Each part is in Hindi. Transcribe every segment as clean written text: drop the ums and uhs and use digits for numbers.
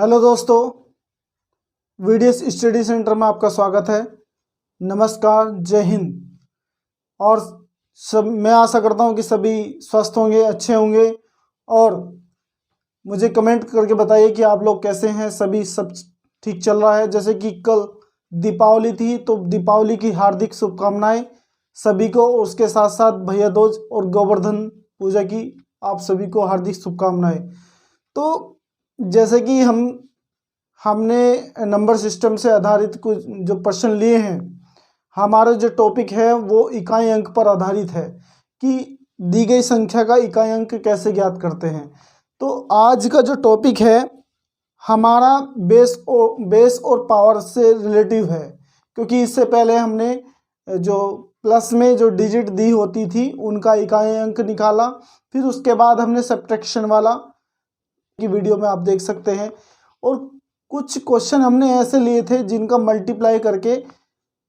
हेलो दोस्तों, वीडीएस स्टडी सेंटर में आपका स्वागत है। नमस्कार, जय हिंद। और सब मैं आशा करता हूं कि सभी स्वस्थ होंगे, अच्छे होंगे। और मुझे कमेंट करके बताइए कि आप लोग कैसे हैं। सब ठीक चल रहा है। जैसे कि कल दीपावली थी, तो दीपावली की हार्दिक शुभकामनाएं सभी को। उसके साथ साथ भैया दूज और गोवर्धन पूजा की आप सभी को हार्दिक शुभकामनाएं। तो जैसे कि हमने नंबर सिस्टम से आधारित कुछ जो प्रश्न लिए हैं, हमारा जो टॉपिक है वो इकाई अंक पर आधारित है कि दी गई संख्या का इकाई अंक कैसे ज्ञात करते हैं। तो आज का जो टॉपिक है हमारा बेस और पावर से रिलेटिव है, क्योंकि इससे पहले हमने जो प्लस में जो डिजिट दी होती थी उनका इकाई अंक निकाला। फिर उसके बाद हमने सब्ट्रैक्शन वाला की वीडियो में आप देख सकते हैं। और कुछ क्वेश्चन हमने ऐसे लिए थे जिनका मल्टीप्लाई करके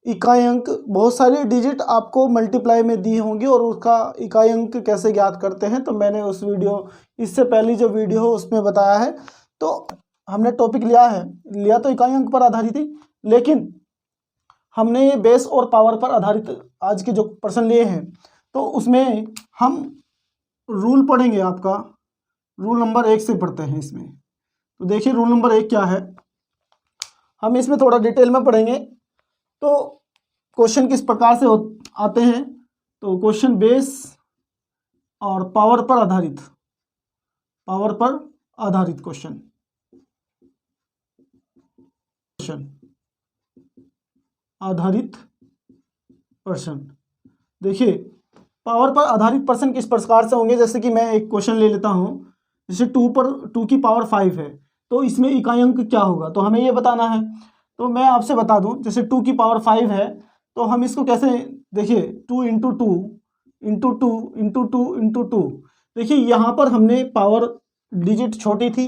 इकाई अंक, बहुत सारे डिजिट आपको मल्टीप्लाई में दी होंगी और उसका इकाई अंक कैसे ज्ञात करते हैं, तो मैंने उस वीडियो, इससे पहली जो वीडियो है उसमें बताया है। तो हमने टॉपिक लिया तो इकाई अंक पर आधारित ही, लेकिन हमने ये बेस और पावर पर आधारित आज के जो प्रश्न लिए हैं, तो उसमें हम रूल पढ़ेंगे। आपका रूल नंबर 1 से पढ़ते हैं इसमें। तो देखिए रूल नंबर 1 क्या है, हम इसमें थोड़ा डिटेल में पढ़ेंगे। तो क्वेश्चन किस प्रकार से आते हैं, तो क्वेश्चन बेस और पावर पर आधारित क्वेश्चन आधारित प्रश्न। देखिए पावर पर आधारित प्रश्न किस प्रकार से होंगे। जैसे कि मैं एक क्वेश्चन ले लेता हूं, जैसे 2 की पावर 5 है, तो इसमें इकाई अंक क्या होगा, तो हमें ये बताना है। तो मैं आपसे बता दूं, जैसे 2 की पावर 5 है, तो हम इसको कैसे, देखिए 2 into two into two into two into two. देखिए यहाँ पर हमने पावर डिजिट छोटी थी,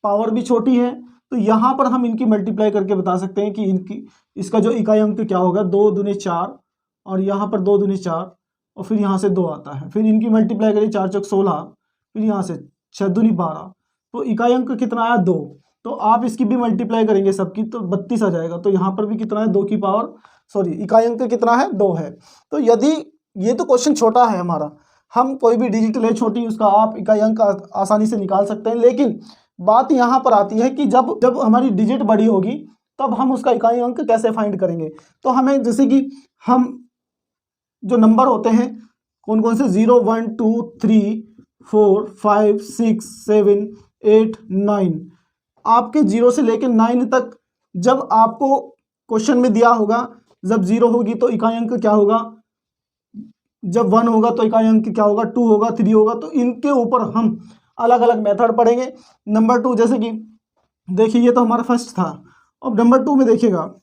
पावर भी छोटी है, तो यहाँ पर हम इनकी मल्टीप्लाई करके बता सकते हैं कि इसका जो इकाई अंक क्या होगा। 2 दूनी 4 और यहाँ पर 2 दूनी 4 और फिर यहाँ से 2 आता है। फिर इनकी मल्टीप्लाई करिए, 4 चौक 16, फिर यहाँ से 6 दूनी 12, तो इकाई अंक कितना आया 2। तो आप इसकी भी मल्टीप्लाई करेंगे सबकी, तो 32 आ जाएगा। तो यहाँ पर भी कितना है, 2 की पावर, सॉरी इकाई अंक कितना है, 2 है। तो यदि ये तो क्वेश्चन छोटा है हमारा, हम कोई भी डिजिट ले छोटी, उसका आप इकाई अंक आसानी से निकाल सकते हैं। लेकिन बात यहाँ पर आती है कि जब हमारी डिजिट बड़ी होगी तब हम उसका इकाई अंक कैसे फाइंड करेंगे। तो हमें, जैसे कि हम जो नंबर होते हैं कौन कौन से, 0 1 2 3 4 5 6 7 8 9, आपके 0 से लेकर 9 तक जब आपको क्वेश्चन में दिया होगा, जब 0 होगी तो इकाई अंक क्या होगा, जब 1 होगा तो इकाई अंक क्या होगा, 2 होगा, 3 होगा। तो इनके ऊपर हम अलग अलग मेथड पढ़ेंगे। नंबर 2, जैसे कि देखिए ये तो हमारा फर्स्ट था। अब नंबर 2 में देखिएगा,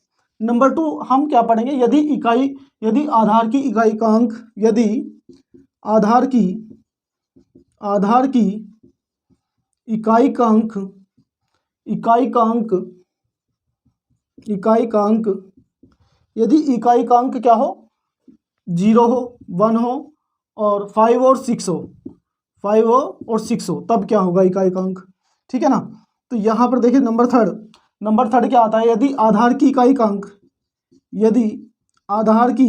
नंबर 2 हम क्या पढ़ेंगे, यदि आधार की इकाई का अंक, यदि आधार की इकाई का अंक यदि इकाई का अंक क्या हो, 0 हो, 1 हो और 5 और 6 हो, 5 हो और 6 हो, तब क्या होगा इकाई का अंक। ठीक है ना। तो यहाँ पर देखिए नंबर थर्ड क्या आता है, यदि आधार की इकाई का अंक, यदि आधार की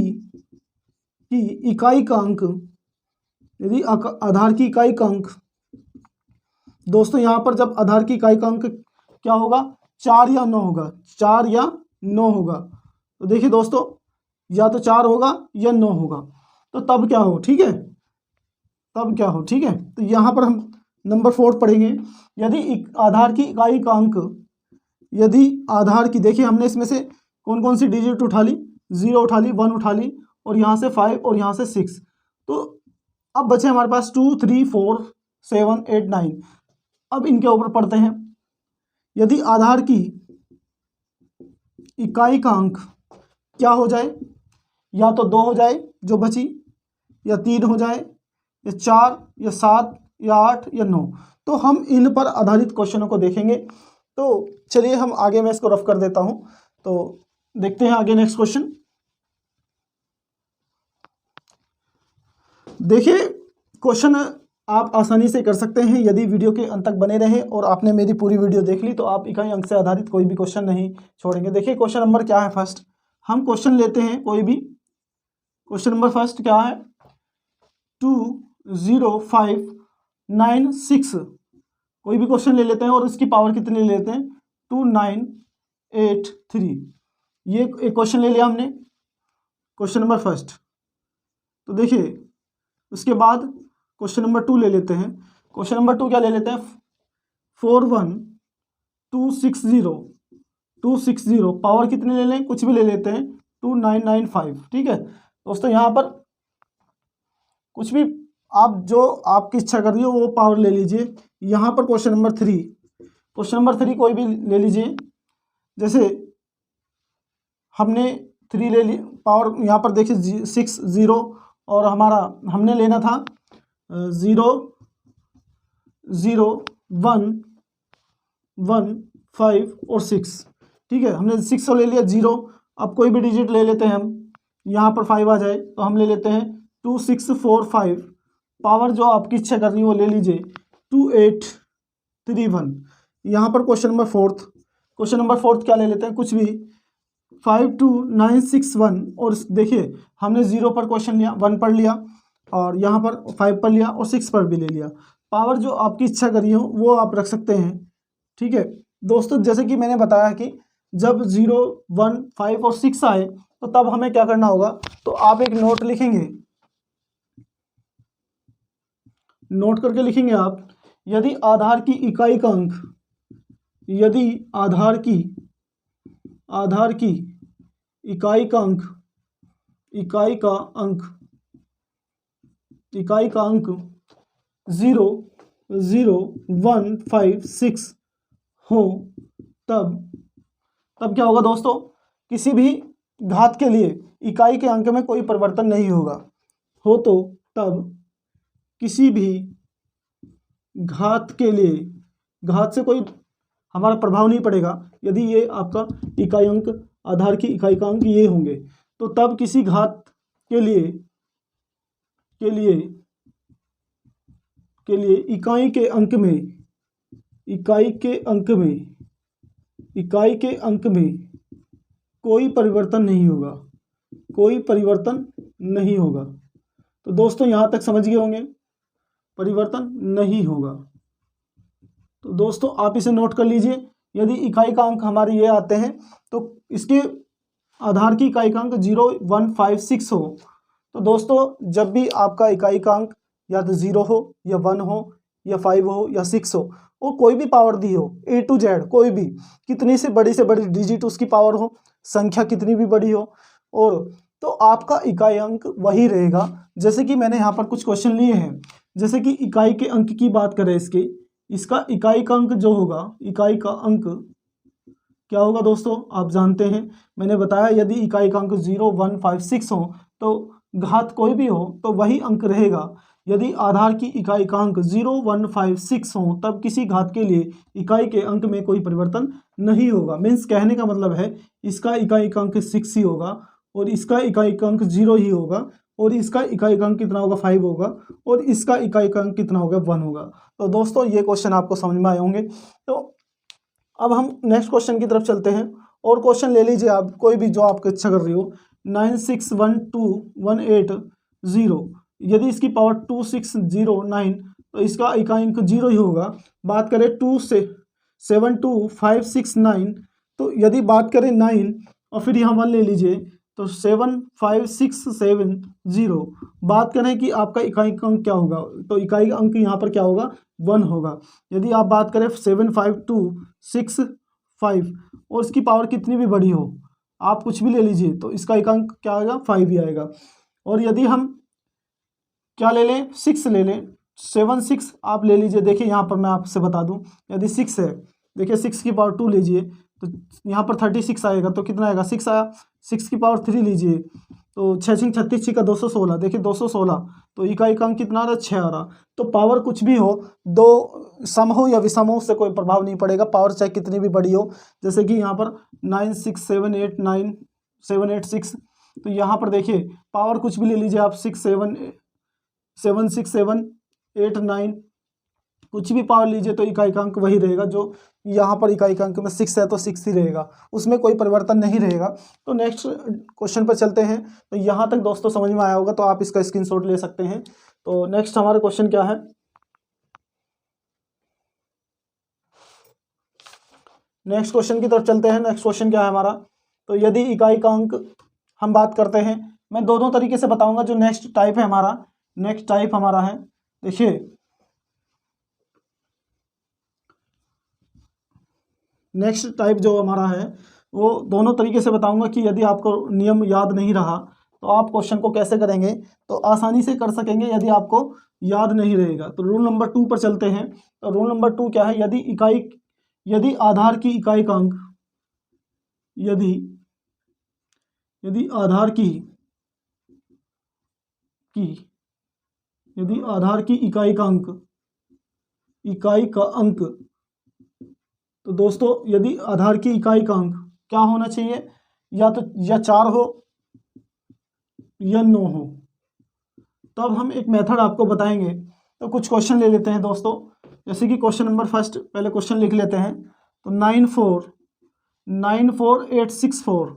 इकाई का अंक, यदि आधार की इकाई का अंक, दोस्तों यहाँ पर जब आधार की इकाई का अंक क्या होगा, 4 या 9 होगा, 4 या 9 होगा। तो देखिए दोस्तों, या तो 4 होगा या 9 होगा, तो तब क्या हो, ठीक है, तब क्या हो, ठीक है। तो यहाँ पर हम नंबर 4 पढ़ेंगे, यदि आधार की इकाई का अंक, यदि आधार की, देखिए हमने इसमें से कौन कौन सी डिजिट उठा ली, 0 उठा ली, 1 उठा ली और यहाँ से 5 और यहाँ से 6। तो अब बचे हमारे पास 2 3 4 7 8 9। अब इनके ऊपर पढ़ते हैं। यदि आधार की इकाई का अंक क्या हो जाए, या तो 2 हो जाए जो बची, या 3 हो जाए, या 4 या 7 या 8 या 9, तो हम इन पर आधारित क्वेश्चनों को देखेंगे। तो चलिए हम आगे, मैं इसको रफ कर देता हूं। तो देखते हैं आगे नेक्स्ट क्वेश्चन। देखिए क्वेश्चन आप आसानी से कर सकते हैं यदि वीडियो के अंत तक बने रहें और आपने मेरी पूरी वीडियो देख ली तो आप इकाई अंक से आधारित कोई भी क्वेश्चन नहीं छोड़ेंगे। देखिए क्वेश्चन नंबर क्या है। फर्स्ट हम क्वेश्चन लेते हैं कोई भी। क्वेश्चन नंबर फर्स्ट क्या है, 20596, कोई भी क्वेश्चन ले लेते हैं और उसकी पावर कितनी ले लेते हैं, 2983। ये एक क्वेश्चन ले लिया हमने, क्वेश्चन नंबर फर्स्ट। तो देखिए उसके बाद क्वेश्चन नंबर 2 ले लेते हैं। क्वेश्चन नंबर 2 क्या ले लेते हैं, 41260, पावर कितनी ले लें, कुछ भी ले लेते हैं, 2995। ठीक है दोस्तों, यहाँ पर कुछ भी आप जो आपकी इच्छा कर रही हो वो पावर ले लीजिए। यहाँ पर क्वेश्चन नंबर 3 कोई भी ले लीजिए। जैसे हमने 3 ले ली, पावर यहाँ पर देखिए 60 और हमारा हमने लेना था 0 0 1 1 5 और 6। ठीक है, हमने 6 ले लिया, 0। अब कोई भी डिजिट ले लेते हैं हम, यहाँ पर 5 आ जाए तो हम ले लेते हैं 2645। पावर जो आपकी इच्छा कर रही है वो ले लीजिए, 2831। यहाँ पर क्वेश्चन नंबर फोर्थ क्या ले लेते हैं, कुछ भी, 52961। और देखिए हमने 0 पर क्वेश्चन लिया, 1 पर लिया और यहाँ पर 5 पर लिया और 6 पर भी ले लिया। पावर जो आपकी इच्छा करी हो वो आप रख सकते हैं। ठीक है दोस्तों, जैसे कि मैंने बताया कि जब 0 1 5 और 6 आए तो तब हमें क्या करना होगा, तो आप एक नोट लिखेंगे, नोट करके लिखेंगे आप, यदि आधार की इकाई का अंक, यदि आधार की इकाई का अंक 0 0 1 5 6 हो तब क्या होगा दोस्तों, किसी भी घात के लिए इकाई के अंक में कोई परिवर्तन नहीं होगा। हो तो तब किसी भी घात के लिए, घात से कोई हमारा प्रभाव नहीं पड़ेगा। यदि ये आपका इकाई अंक, आधार की इकाई का अंक ये होंगे तो तब किसी घात के लिए इकाई के अंक में कोई परिवर्तन नहीं होगा। तो दोस्तों यहाँ तक समझ गए होंगे, परिवर्तन नहीं होगा। तो दोस्तों आप इसे नोट कर लीजिए, यदि इकाई का अंक हमारे ये आते हैं तो इसके आधार की इकाई का अंक 0 1 5 6 हो, तो दोस्तों जब भी आपका इकाई का अंक या तो 0 हो या 1 हो या 5 हो या 6 हो, और कोई भी पावर दी हो A to Z, कोई भी कितनी से बड़ी डिजिट उसकी पावर हो, संख्या कितनी भी बड़ी हो, और तो आपका इकाई अंक वही रहेगा। जैसे कि मैंने यहाँ पर कुछ क्वेश्चन लिए हैं, जैसे कि इकाई के अंक की बात करें, इसका इकाई का अंक जो होगा, इकाई का अंक क्या होगा दोस्तों, आप जानते हैं, मैंने बताया यदि इकाई का अंक 0 1 5 6 हो तो घात कोई भी हो तो वही अंक रहेगा। यदि आधार की इकाई का अंक 0 1 5 6 हो तब किसी घात के लिए इकाई के अंक में कोई परिवर्तन नहीं होगा। मीन्स कहने का मतलब है इसका इकाई का अंक 6 ही होगा और इसका इकाई का अंक 0 ही होगा और इसका इकाई का अंक कितना होगा, 5 होगा और इसका इकाई का अंक कितना होगा, 1 होगा। तो दोस्तों ये क्वेश्चन आपको समझ में आए होंगे। तो अब हम नेक्स्ट क्वेश्चन की तरफ चलते हैं और क्वेश्चन ले लीजिए आप, कोई भी जो आपको इच्छा कर रही हो, 9612180। यदि इसकी पावर 2609 तो इसका इकाई अंक 0 ही होगा। बात करें 2 से 72569, तो यदि बात करें 9 और फिर यहाँ 1 ले लीजिए तो 75670। बात करें कि आपका इकाई का अंक क्या होगा, तो इकाई का अंक यहाँ पर क्या होगा, 1 होगा। यदि आप बात करें 75265 और इसकी पावर कितनी भी बड़ी हो, आप कुछ भी ले लीजिए तो इसका इकाई अंक क्या आएगा, 5 ही आएगा। और यदि हम क्या ले लें, 6 ले लें, 76 आप ले लीजिए। देखिए यहाँ पर मैं आपसे बता दूं, यदि 6 है, देखिए 6 की पावर 2 लीजिए तो यहाँ पर 36 आएगा, तो कितना आएगा, 6 आया। 6 की पावर 3 लीजिए तो 6 6 36 6 का 216, देखिए 216, तो इकाई का अंक कितना आ रहा है, 6 आ रहा। तो पावर कुछ भी हो, दो सम हो या विषम हो, उससे कोई प्रभाव नहीं पड़ेगा, पावर चाहे कितनी भी बड़ी हो। जैसे कि यहाँ पर 96789 तो यहाँ पर देखिए पावर कुछ भी ले लीजिए आप, 767 8, 9 कुछ भी पावर लीजिए तो इकाई का अंक वही रहेगा। जो यहाँ पर इकाई का अंक में 6 है तो 6 ही रहेगा, उसमें कोई परिवर्तन नहीं रहेगा। तो नेक्स्ट क्वेश्चन पर चलते हैं। तो यहाँ तक दोस्तों समझ में आया होगा, तो आप इसका स्क्रीनशॉट ले सकते हैं। तो नेक्स्ट हमारा क्वेश्चन क्या है, नेक्स्ट क्वेश्चन की तरफ चलते हैं। नेक्स्ट क्वेश्चन क्या है हमारा, तो यदि इकाई का अंक हम बात करते हैं, मैं दोनों तरीके से बताऊंगा। जो नेक्स्ट टाइप है हमारा, नेक्स्ट टाइप हमारा है, देखिए नेक्स्ट टाइप जो हमारा है वो दोनों तरीके से बताऊंगा कि यदि आपको नियम याद नहीं रहा तो आप क्वेश्चन को कैसे करेंगे, तो आसानी से कर सकेंगे यदि आपको याद नहीं रहेगा। तो रूल नंबर 2 पर चलते हैं। तो रूल नंबर 2 क्या है, यदि आधार की इकाई का अंक, यदि आधार की इकाई का अंक, तो दोस्तों यदि आधार की इकाई का अंक क्या होना चाहिए, या 4 हो या 9 हो, तब हम एक मेथड आपको बताएंगे। तो कुछ क्वेश्चन ले लेते हैं दोस्तों, जैसे कि क्वेश्चन नंबर फर्स्ट, पहले क्वेश्चन लिख लेते हैं। तो 94864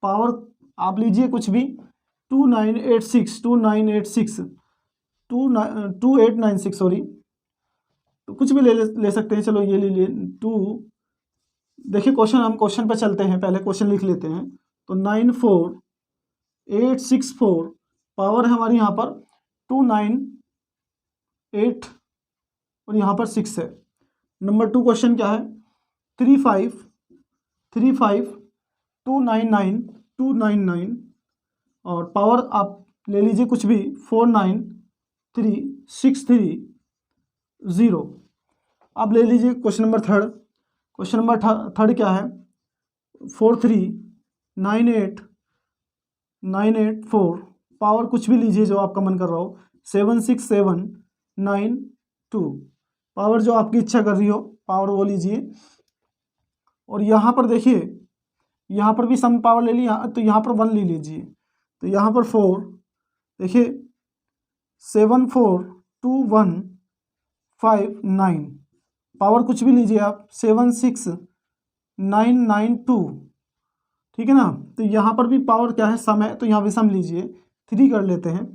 पावर आप लीजिए कुछ भी, 2896 सॉरी, तो कुछ भी ले सकते हैं। चलो ये ले लिए 2। देखिए हम क्वेश्चन पे चलते हैं, पहले क्वेश्चन लिख लेते हैं। तो 94864 पावर है हमारी यहाँ पर 298 और यहाँ पर 6 है। नंबर 2 क्वेश्चन क्या है, 35299 और पावर आप ले लीजिए कुछ भी 49363 अब ले लीजिए question number third. Question number third क्या है, 43984 पावर कुछ भी लीजिए जो आपका मन कर रहा हो, 76792 पावर जो आपकी इच्छा कर रही हो पावर वो लीजिए। और यहाँ पर देखिए, यहाँ पर भी सम पावर ले ली, तो यहाँ पर 1 ले लीजिए। तो यहाँ पर 4 देखिए 74215 पावर कुछ भी लीजिए आप, 76992 ठीक है ना। तो यहाँ पर भी पावर क्या है, सम है, तो यहाँ भी सम लीजिए, 3 कर लेते हैं।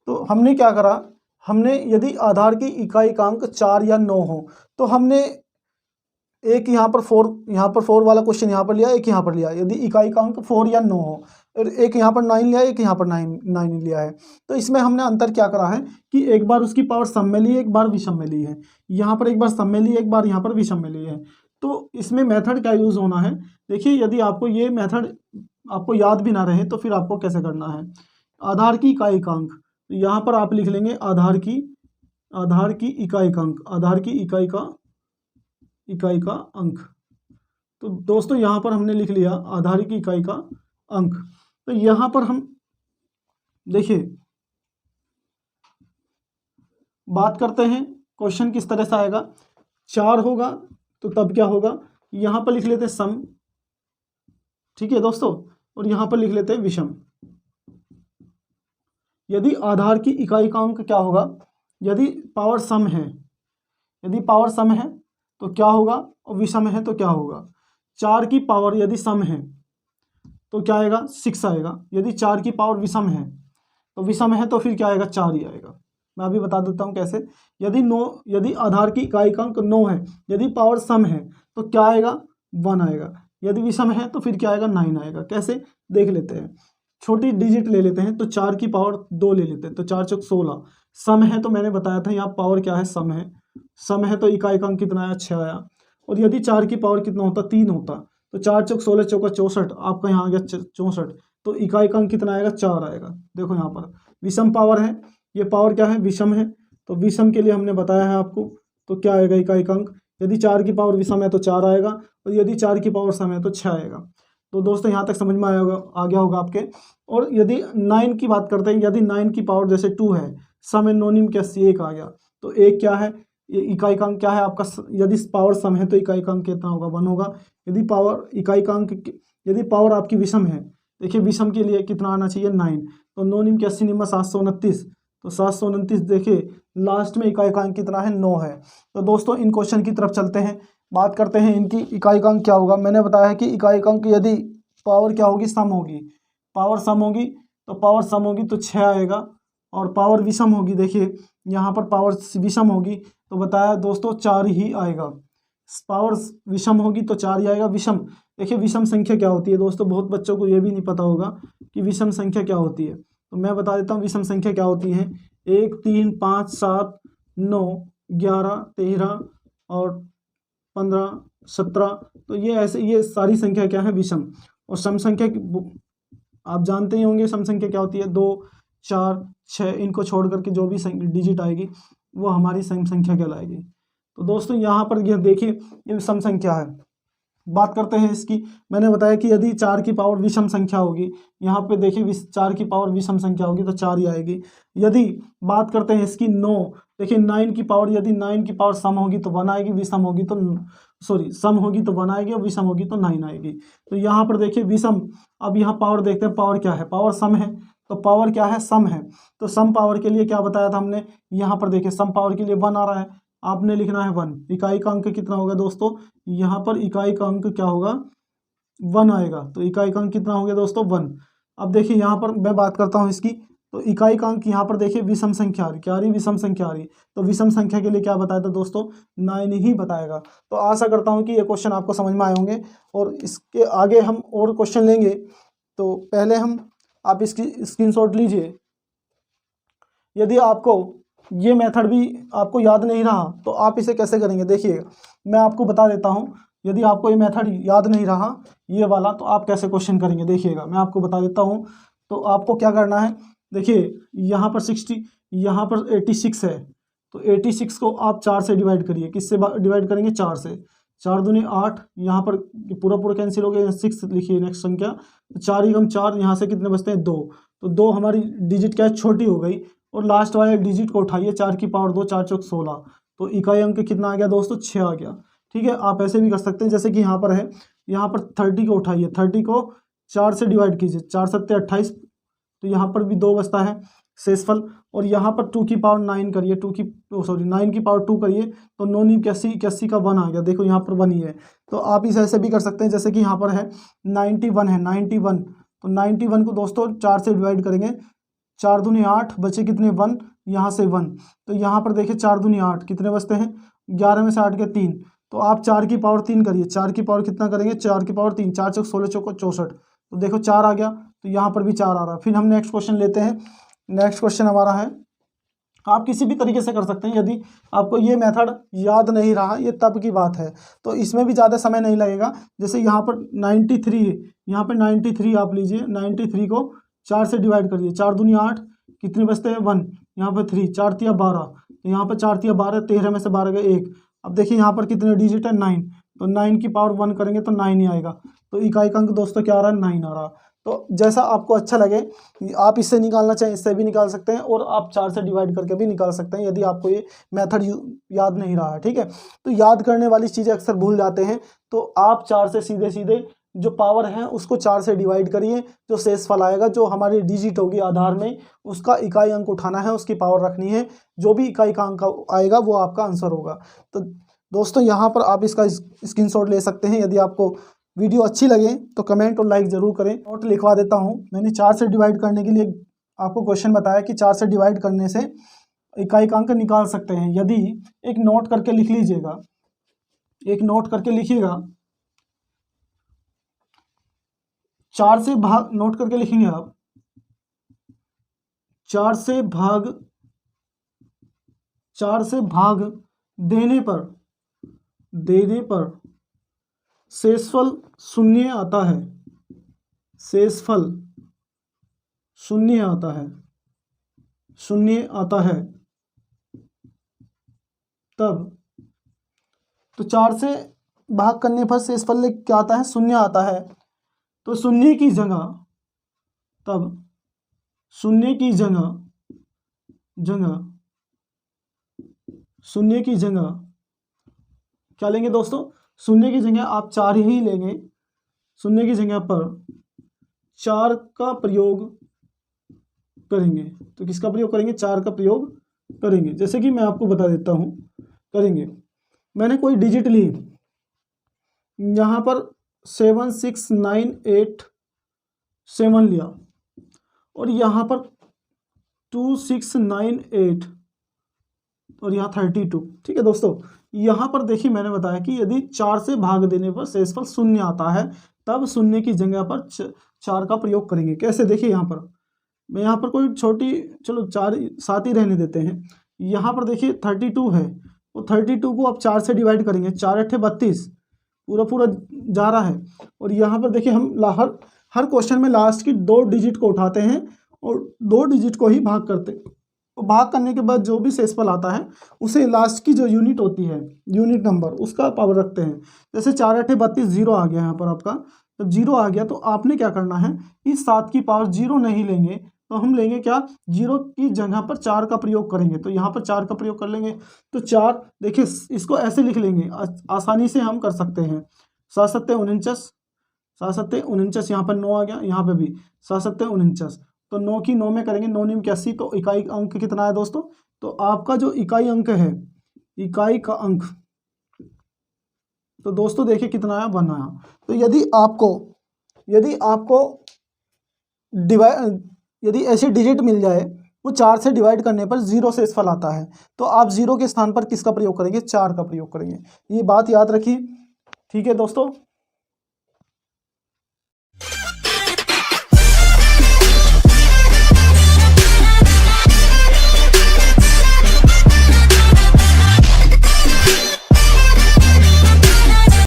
तो हमने क्या करा, हमने यदि आधार की इकाई का अंक 4 या 9 हो, तो हमने एक यहाँ पर 4 वाला क्वेश्चन यहाँ पर लिया, एक यहाँ पर लिया। यदि इकाई का अंक 4 या 9 हो, और एक यहाँ पर 9 लिया, एक यहाँ पर 9 लिया है, तो इसमें हमने अंतर क्या करा है कि एक बार उसकी पावर सम में ली है, एक बार विषम में ली है। यहाँ पर एक बार सम में ली है, एक बार यहाँ पर विषम में ली है। तो इसमें मेथड क्या यूज़ होना है, देखिए यदि आपको ये मेथड आपको याद भी ना रहे तो फिर आपको कैसे करना है। आधार की इकाई का अंक, यहाँ पर आप लिख लेंगे आधार की इकाई का अंक, आधार की इकाई का अंक। तो दोस्तों यहाँ पर हमने लिख लिया आधार की इकाई का अंक। तो यहाँ पर हम देखिए बात करते हैं क्वेश्चन किस तरह से आएगा। 4 होगा तो तब क्या होगा, यहाँ पर लिख लेते हैं सम, ठीक है दोस्तों, और यहाँ पर लिख लेते हैं विषम। यदि आधार की इकाई का अंक क्या होगा, यदि पावर सम है, तो क्या होगा, और विषम है तो क्या होगा। 4 की पावर यदि सम है तो क्या आएगा, 6 आएगा। यदि 4 की पावर विषम है तो फिर क्या आएगा, 4 ही आएगा। मैं अभी बता देता हूँ कैसे। यदि आधार की इकाई का अंक 9 है, यदि पावर सम है तो क्या आएगा, 1 आएगा। यदि विषम है तो फिर क्या आएगा, 9 आएगा। कैसे देख लेते हैं, छोटी डिजिट ले लेते हैं। तो 4 की पावर 2 ले लेते हैं, तो 4 चौक 16। सम है तो मैंने बताया था यहाँ पावर क्या है, सम है तो इकाई का अंक कितना आया, 6 आया। और यदि 4 की पावर कितना होता, 3 होता, तो 4 चौक 16 चौका 64, आपका यहाँ आ गया 64। तो इकाई का अंक कितना आएगा, 4 आएगा। देखो यहाँ पर विषम पावर है, ये पावर क्या है, विषम है। तो विषम के लिए हमने बताया है आपको, तो क्या आएगा इकाई का अंक, यदि 4 की पावर विषम है तो 4 आएगा, और यदि 4 की पावर सम है तो 6 आएगा। तो दोस्तों यहाँ तक समझ में आ गया होगा आपके। और यदि 9 की बात करते हैं, यदि 9 की पावर जैसे 2 है, सम एनोनिम क्या, 1 आ गया। तो 1 क्या है, इकाई का अंक क्या है आपका, यदि पावर सम है तो इकाई का अंक कितना होगा, 1 होगा। यदि पावर आपकी विषम है, देखिए विषम के लिए कितना आना चाहिए, 9। तो 9 निम 81 निम्न 729, तो 729 देखिए लास्ट में इकाई अंक कितना है 9 है। तो दोस्तों इन क्वेश्चन की तरफ चलते हैं, बात करते हैं इनकी इकाई अंक क्या होगा। मैंने बताया है कि इकाई अंक यदि पावर क्या होगी, सम होगी, पावर सम होगी, तो पावर सम होगी तो 6 आएगा, और पावर विषम होगी, देखिए यहाँ पर पावर विषम होगी तो बताया दोस्तों 4 ही आएगा। पावर विषम होगी तो 4 ही आएगा। विषम, देखिए विषम संख्या क्या होती है दोस्तों, बहुत बच्चों को ये भी नहीं पता होगा कि विषम संख्या क्या होती है, तो मैं बता देता हूँ विषम संख्या क्या होती है। 1 3 5 7 9 11 13 और 15 17, तो ये ऐसे ये सारी संख्या क्या है विषम। और सम संख्या आप जानते ही होंगे सम संख्या क्या होती है, 2 4 6, इनको छोड़ करके जो भी डिजिट आएगी वो हमारी सम संख्या कहलाएगी। तो दोस्तों यहाँ पर यह देखिए ये सम संख्या है। बात करते हैं इसकी, मैंने बताया कि यदि 4 की पावर विषम संख्या होगी, यहाँ पे देखिए 4 की पावर विषम संख्या होगी तो 4 ही आएगी। यदि बात करते हैं इसकी 9, देखिए 9 की पावर, यदि 9 की पावर सम होगी तो 1 आएगी, विषम होगी तो सम होगी तो 1 आएगी और विषम होगी तो 9 आएगी। तो यहाँ पर देखिए विषम, अब यहाँ पावर देखते हैं, पावर क्या है, पावर सम है, तो पावर क्या है, सम है। तो सम पावर के लिए क्या बताया था हमने, यहाँ पर देखिए सम पावर के लिए 1 आ रहा है, आपने लिखना है 1। इकाई का अंक कितना होगा दोस्तों, यहाँ पर इकाई का अंक क्या होगा, 1 आएगा। तो इकाई का अंक कितना हो गया दोस्तों, 1। अब देखिए यहाँ पर मैं बात करता हूँ इसकी, तो इकाई का अंक यहाँ पर देखिए विषम संख्या आ रही, क्या आ रही, विषम संख्या आ रही। तो विषम संख्या के लिए क्या बताया था दोस्तों, 9 ही बताएगा। तो आशा करता हूँ कि ये क्वेश्चन आपको समझ में आए होंगे, और इसके आगे हम और क्वेश्चन लेंगे। तो पहले आप इसकी स्क्रीनशॉट लीजिए। यदि आपको ये मेथड भी आपको याद नहीं रहा तो आप इसे कैसे करेंगे, देखिए मैं आपको बता देता हूँ। यदि आपको ये मेथड याद नहीं रहा ये वाला, तो आप कैसे क्वेश्चन करेंगे, देखिएगा मैं आपको बता देता हूँ। तो आपको क्या करना है, देखिए यहाँ पर 60, यहाँ पर 86 है, तो 86 को आप 4 से डिवाइड करिए। किससे डिवाइड करेंगे, 4 से। 4 दूनी 8, यहाँ पर पूरा पूरा कैंसिल हो गया, 6 लिखिए नेक्स्ट संख्या। 4 ही कम 4, यहाँ से कितने बचते हैं, 2। तो 2 हमारी डिजिट क्या है, छोटी हो गई, और लास्ट वाले डिजिट को उठाइए, 4 की पावर 2, 4 चौक 16, तो इकाई अंक कितना आ गया दोस्तों, 6 आ गया। ठीक है, आप ऐसे भी कर सकते हैं, जैसे कि यहाँ पर है, यहाँ पर 30 को उठाइए, 30 को 4 से डिवाइड कीजिए, 4 7 28, तो यहाँ पर भी 2 बचता है शेषफल। और यहाँ पर 2 की पावर 9 करिए, 9 की पावर 2 करिए, तो 9 9 81 का 1 आ गया, देखो यहाँ पर 1 ही है। तो आप इसे ऐसे भी कर सकते हैं, जैसे कि यहाँ पर है 91 है, 91, तो 91 को दोस्तों 4 से डिवाइड करेंगे, 4 दूनी 8, बचे कितने, 1, यहाँ से 1, तो यहाँ पर देखिए 4 दूनी 8, कितने बचते हैं, 11 में से 8 के 3, तो आप 4 की पावर 3 करिए, 4 की पावर कितना करेंगे, 4 की पावर 3, 4 चौक 16 चौको 64, तो देखो 4 आ गया, तो यहाँ पर भी 4 आ रहा है। फिर हम नेक्स्ट क्वेश्चन लेते हैं। नेक्स्ट क्वेश्चन हमारा है, आप किसी भी तरीके से कर सकते हैं। यदि आपको ये मेथड याद नहीं रहा, ये तब की बात है, तो इसमें भी ज़्यादा समय नहीं लगेगा। जैसे यहाँ पर 93, यहाँ पर 93 आप लीजिए, 93 को 4 से डिवाइड करिए, 4 दूनी 8, कितने बचते हैं, 1, यहाँ पर 3, 4 तिया 12, तो यहाँ पर 4 तिया 12, 13 में से 12 गए 1। अब देखिए यहाँ पर कितने डिजिट है, 9, तो 9 की पावर 1 करेंगे तो 9 ही आएगा। तो इकाई का अंक दोस्तों क्या आ रहा है, 9 आ रहा। तो जैसा आपको अच्छा लगे, आप इससे निकालना चाहें इससे भी निकाल सकते हैं, और आप 4 से डिवाइड करके भी निकाल सकते हैं, यदि आपको ये मेथड याद नहीं रहा है। ठीक है, तो याद करने वाली चीज़ें अक्सर भूल जाते हैं, तो आप 4 से सीधे सीधे जो पावर है उसको 4 से डिवाइड करिए, जो शेषफल आएगा, जो हमारी डिजिट होगी आधार में, उसका इकाई अंक उठाना है, उसकी पावर रखनी है, जो भी इकाई का अंक आएगा वो आपका आंसर होगा। तो दोस्तों यहाँ पर आप इसका स्क्रीनशॉट ले सकते हैं। यदि आपको वीडियो अच्छी लगे तो कमेंट और लाइक ज़रूर करें। नोट लिखवा देता हूँ, मैंने 4 से डिवाइड करने के लिए आपको क्वेश्चन बताया कि 4 से डिवाइड करने से इकाई का अंक निकाल सकते हैं। यदि एक नोट करके लिख लीजिएगा, एक नोट करके लिखिएगा, 4 से भाग, नोट करके लिखेंगे आप, 4 से भाग देने पर शेषफल शून्य आता है, शेषफल शून्य आता है, तब तो 4 से भाग करने पर शेषफल क्या आता है, शून्य आता है। तो शून्य की जगह, तब शून्य की जगह क्या लेंगे दोस्तों, शून्य की जगह आप 4 ही लेंगे। शून्य की जगह पर 4 का प्रयोग करेंगे। तो किसका प्रयोग करेंगे? 4 का प्रयोग करेंगे। जैसे कि मैं आपको बता देता हूँ करेंगे। मैंने कोई डिजिट ली, यहाँ पर 76987 लिया और यहाँ पर 2698 और यहाँ 32। ठीक है दोस्तों, यहाँ पर देखिए मैंने बताया कि यदि 4 से भाग देने पर शेषफल शून्य आता है तब शून्य की जगह पर 4 का प्रयोग करेंगे। कैसे? देखिए यहाँ पर मैं यहाँ पर कोई छोटी, चलो 4 7 ही रहने देते हैं। यहाँ पर देखिए 32 है, वो 32 को आप 4 से डिवाइड करेंगे, 4 8 32 पूरा पूरा जा रहा है। और यहाँ पर देखिए हम हर क्वेश्चन में लास्ट की 2 डिजिट को उठाते हैं और 2 डिजिट को ही भाग करते हैं। तो भाग करने के बाद जो भी शेषफल आता है उसे लास्ट की जो यूनिट होती है, यूनिट नंबर, उसका पावर रखते हैं। जैसे 4 8 32 जीरो आ गया यहाँ पर आपका, जब जीरो आ गया तो आपने क्या करना है, इस 7 की पावर जीरो नहीं लेंगे तो हम लेंगे क्या, जीरो की जगह पर 4 का प्रयोग करेंगे। तो यहाँ पर 4 का प्रयोग कर लेंगे तो 4, देखिए इसको ऐसे लिख लेंगे, आसानी से हम कर सकते हैं। 7 7 49, 7 7 49, यहाँ पर 9 आ गया, यहाँ पे भी 7 7 49, तो 9 की 9 में करेंगे, 9 9 81, तो इकाई अंक कितना है दोस्तों? तो आपका जो इकाई अंक है, इकाई का अंक, तो दोस्तों देखिए कितना आया, 1 आया। तो यदि आपको यदि ऐसे डिजिट मिल जाए वो 4 से डिवाइड करने पर 0 शेषफल आता है तो आप 0 के स्थान पर किसका प्रयोग करेंगे? 4 का प्रयोग करेंगे। ये बात याद रखिए। ठीक है दोस्तों।